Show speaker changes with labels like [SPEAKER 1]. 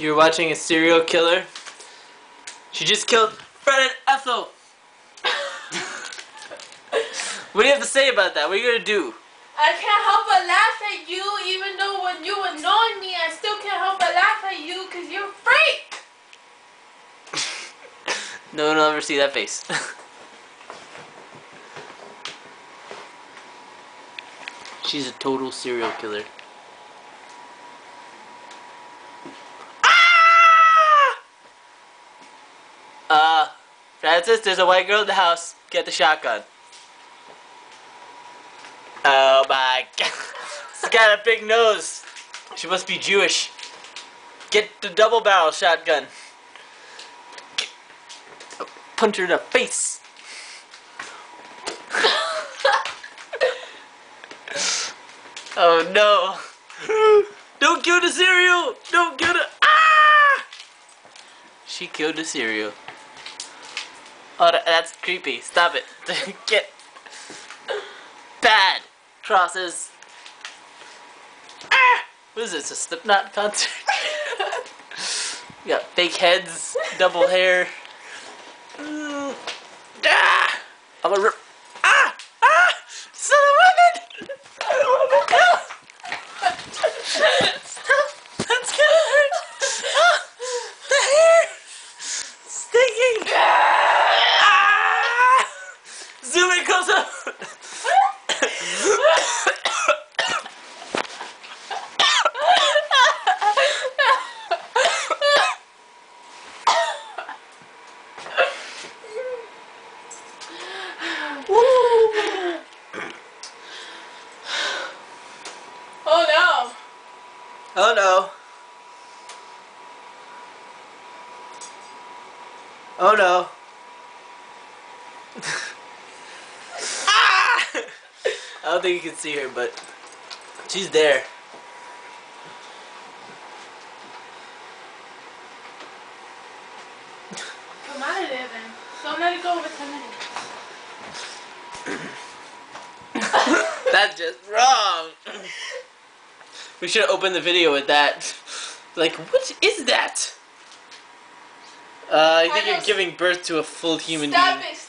[SPEAKER 1] You're watching a serial killer. She just killed Fred and Ethel. What do you have to say about that? What are you gonna do?
[SPEAKER 2] I can't help but laugh at you, even though when you annoy me, I still can't help but laugh at you because you're a freak.
[SPEAKER 1] No one will ever see that face. She's a total serial killer. Francis, there's a white girl in the house. Get the shotgun. Oh my god. She's got a big nose. She must be Jewish. Get the double barrel shotgun. Punch her in the face. Oh no. Don't kill the cereal. Don't kill the... Ah! She killed the cereal. Oh, that's creepy. Stop it. Get... Bad. Crosses. Ah! What is this, a Slipknot concert? You got fake heads, double hair. Ah! I'm gonna rip... Ah! Ah! Son of a woman! Son of a woman! No! Stop! That's gonna hurt! Ah! The hair! Stinking! Ah! Zoom in close up!
[SPEAKER 2] Oh no.
[SPEAKER 1] Oh no. Oh no. Ah! I don't think you can see her, but she's there.
[SPEAKER 2] Come out of there then. Don't let it go over 10 minutes.
[SPEAKER 1] That's just wrong. We should have opened the video with that. Like, what is that? I think you're giving birth to a full human being.
[SPEAKER 2] Stop it.